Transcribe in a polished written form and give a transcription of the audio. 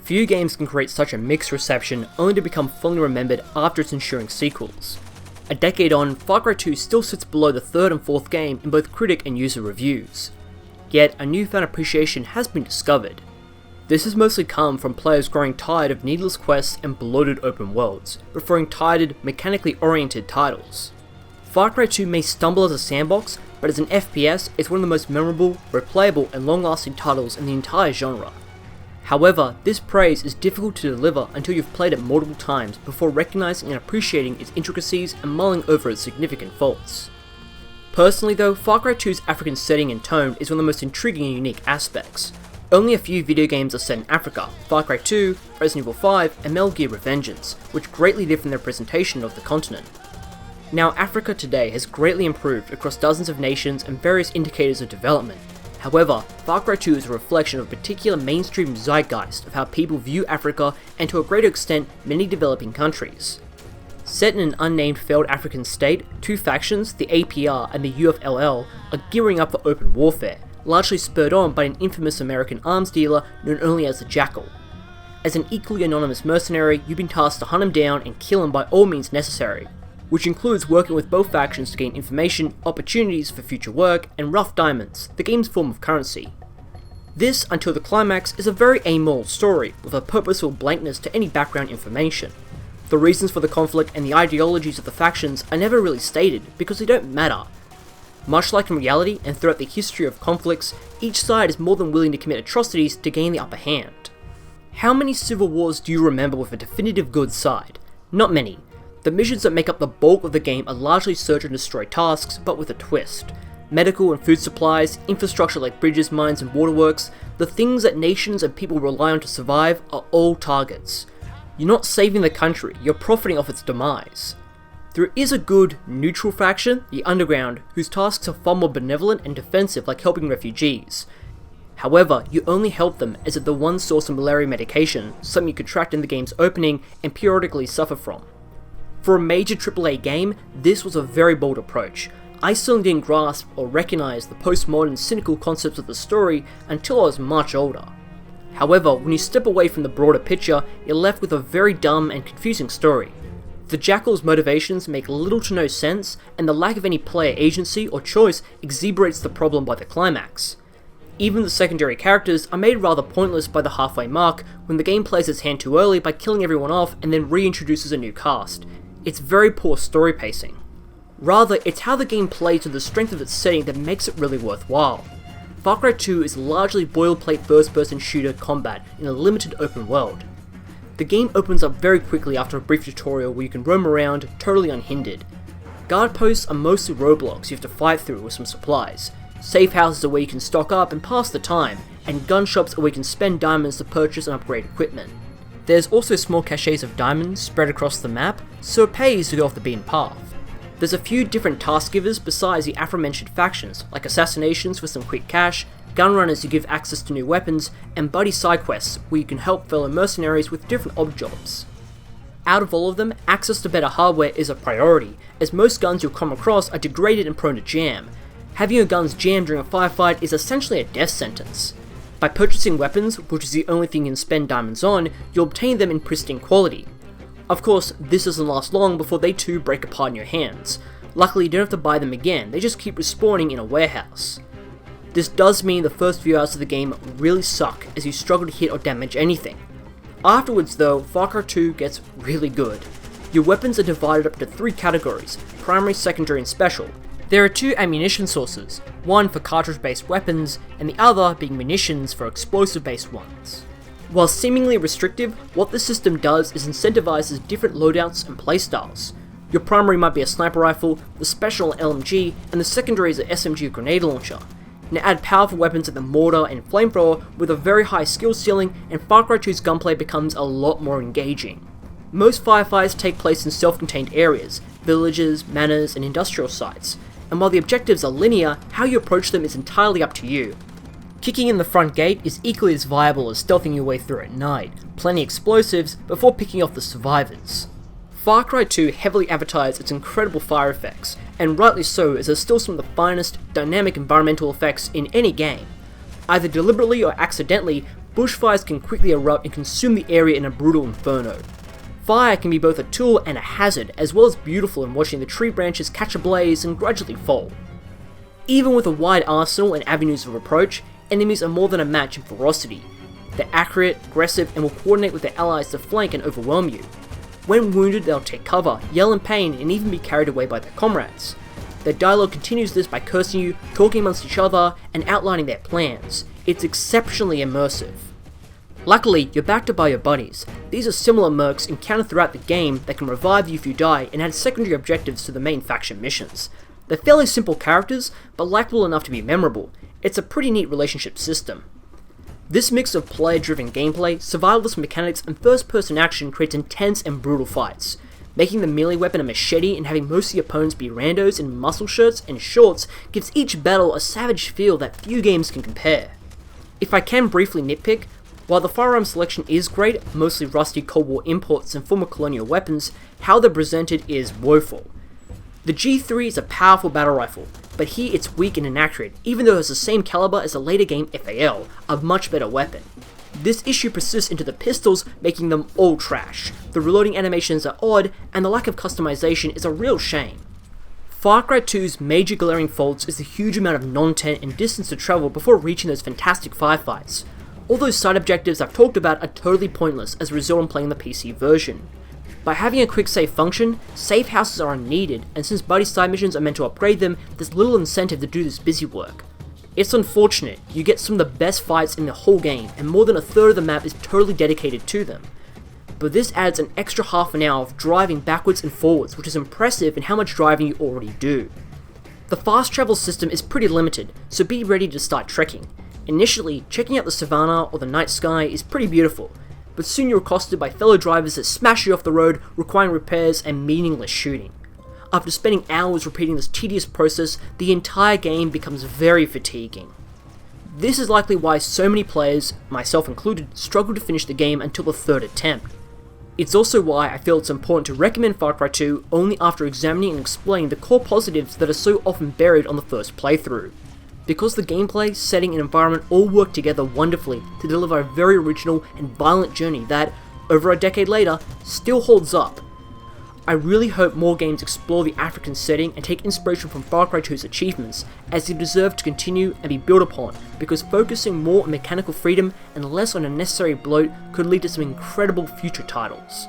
Few games can create such a mixed reception only to become fondly remembered after its ensuing sequels. A decade on, Far Cry 2 still sits below the third and fourth game in both critic and user reviews. Yet, a newfound appreciation has been discovered. This has mostly come from players growing tired of needless quests and bloated open worlds, preferring tired, mechanically oriented titles. Far Cry 2 may stumble as a sandbox, but as an FPS, it's one of the most memorable, replayable, and long-lasting titles in the entire genre. However, this praise is difficult to deliver until you've played it multiple times before recognizing and appreciating its intricacies and mulling over its significant faults. Personally though, Far Cry 2's African setting and tone is one of the most intriguing and unique aspects. Only a few video games are set in Africa: Far Cry 2, Resident Evil 5, and Metal Gear Revengeance, which greatly differ in their presentation of the continent. Now, Africa today has greatly improved across dozens of nations and various indicators of development. However, Far Cry 2 is a reflection of a particular mainstream zeitgeist of how people view Africa and to a greater extent many developing countries. Set in an unnamed failed African state, two factions, the APR and the UFLL, are gearing up for open warfare, largely spurred on by an infamous American arms dealer known only as the Jackal. As an equally anonymous mercenary, you've been tasked to hunt him down and kill him by all means necessary, which includes working with both factions to gain information, opportunities for future work, and rough diamonds, the game's form of currency. This, until the climax, is a very amoral story, with a purposeful blankness to any background information. The reasons for the conflict and the ideologies of the factions are never really stated, because they don't matter. Much like in reality and throughout the history of conflicts, each side is more than willing to commit atrocities to gain the upper hand. How many civil wars do you remember with a definitive good side? Not many. The missions that make up the bulk of the game are largely search and destroy tasks, but with a twist. Medical and food supplies, infrastructure like bridges, mines and waterworks, the things that nations and people rely on to survive are all targets. You're not saving the country, you're profiting off its demise. There is a good, neutral faction, the Underground, whose tasks are far more benevolent and defensive, like helping refugees. However, you only help them as if they're one source of malaria medication, something you contract in the game's opening and periodically suffer from. For a major AAA game, this was a very bold approach. I still didn't grasp or recognize the postmodern cynical concepts of the story until I was much older. However, when you step away from the broader picture, you're left with a very dumb and confusing story. The Jackal's motivations make little to no sense, and the lack of any player agency or choice exacerbates the problem by the climax. Even the secondary characters are made rather pointless by the halfway mark when the game plays its hand too early by killing everyone off and then reintroduces a new cast. It's very poor story pacing. Rather, it's how the game plays to the strength of its setting that makes it really worthwhile. Far Cry 2 is largely boilerplate first-person shooter combat in a limited open world. The game opens up very quickly after a brief tutorial where you can roam around totally unhindered. Guard posts are mostly roadblocks you have to fight through with some supplies. Safe houses are where you can stock up and pass the time, and gun shops are where you can spend diamonds to purchase and upgrade equipment. There's also small caches of diamonds spread across the map, so it pays to go off the beaten path. There's a few different task givers besides the aforementioned factions, like assassinations for some quick cash, gun runners who give access to new weapons, and buddy side quests where you can help fellow mercenaries with different odd jobs. Out of all of them, access to better hardware is a priority, as most guns you'll come across are degraded and prone to jam. Having your guns jammed during a firefight is essentially a death sentence. By purchasing weapons, which is the only thing you can spend diamonds on, you'll obtain them in pristine quality. Of course, this doesn't last long before they too break apart in your hands. Luckily, you don't have to buy them again, they just keep respawning in a warehouse. This does mean the first few hours of the game really suck as you struggle to hit or damage anything. Afterwards though, Far Cry 2 gets really good. Your weapons are divided up into 3 categories: primary, secondary and special. There are 2 ammunition sources, one for cartridge-based weapons, and the other being munitions for explosive-based ones. While seemingly restrictive, what the system does is incentivizes different loadouts and playstyles. Your primary might be a sniper rifle, the special LMG, and the secondary is an SMG grenade launcher. Now add powerful weapons like the mortar and flamethrower with a very high skill ceiling, and Far Cry 2's gunplay becomes a lot more engaging. Most firefights take place in self-contained areas, villages, manors, and industrial sites, and while the objectives are linear, how you approach them is entirely up to you. Kicking in the front gate is equally as viable as stealthing your way through at night, planting explosives before picking off the survivors. Far Cry 2 heavily advertised its incredible fire effects, and rightly so, as there's still some of the finest, dynamic environmental effects in any game. Either deliberately or accidentally, bushfires can quickly erupt and consume the area in a brutal inferno. Fire can be both a tool and a hazard, as well as beautiful in watching the tree branches catch ablaze and gradually fall. Even with a wide arsenal and avenues of approach, enemies are more than a match in ferocity. They're accurate, aggressive, and will coordinate with their allies to flank and overwhelm you. When wounded, they'll take cover, yell in pain, and even be carried away by their comrades. Their dialogue continues this by cursing you, talking amongst each other, and outlining their plans. It's exceptionally immersive. Luckily, you're backed up by your buddies. These are similar mercs encountered throughout the game that can revive you if you die and add secondary objectives to the main faction missions. They're fairly simple characters, but likable enough to be memorable. It's a pretty neat relationship system. This mix of player-driven gameplay, survivalist mechanics, and first-person action creates intense and brutal fights. Making the melee weapon a machete and having most of the opponents be randos in muscle shirts and shorts gives each battle a savage feel that few games can compare. If I can briefly nitpick, while the firearm selection is great, mostly rusty Cold War imports and former colonial weapons, how they're presented is woeful. The G3 is a powerful battle rifle, but here it's weak and inaccurate, even though it has the same caliber as a later game FAL, a much better weapon. This issue persists into the pistols, making them all trash. The reloading animations are odd, and the lack of customization is a real shame. Far Cry 2's major glaring faults is the huge amount of non-tent and distance to travel before reaching those fantastic firefights. All those side objectives I've talked about are totally pointless as a result of playing the PC version. By having a quick save function, save houses are unneeded, and since buddy side missions are meant to upgrade them, there's little incentive to do this busy work. It's unfortunate, you get some of the best fights in the whole game, and more than a third of the map is totally dedicated to them. But this adds an extra half an hour of driving backwards and forwards, which is impressive in how much driving you already do. The fast travel system is pretty limited, so be ready to start trekking. Initially, checking out the savannah or the night sky is pretty beautiful, but soon you're accosted by fellow drivers that smash you off the road, requiring repairs and meaningless shooting. After spending hours repeating this tedious process, the entire game becomes very fatiguing. This is likely why so many players, myself included, struggle to finish the game until the third attempt. It's also why I feel it's important to recommend Far Cry 2 only after examining and explaining the core positives that are so often buried on the first playthrough. Because the gameplay, setting, and environment all work together wonderfully to deliver a very original and violent journey that, over a decade later, still holds up. I really hope more games explore the African setting and take inspiration from Far Cry 2's achievements, as they deserve to continue and be built upon, because focusing more on mechanical freedom and less on unnecessary bloat could lead to some incredible future titles.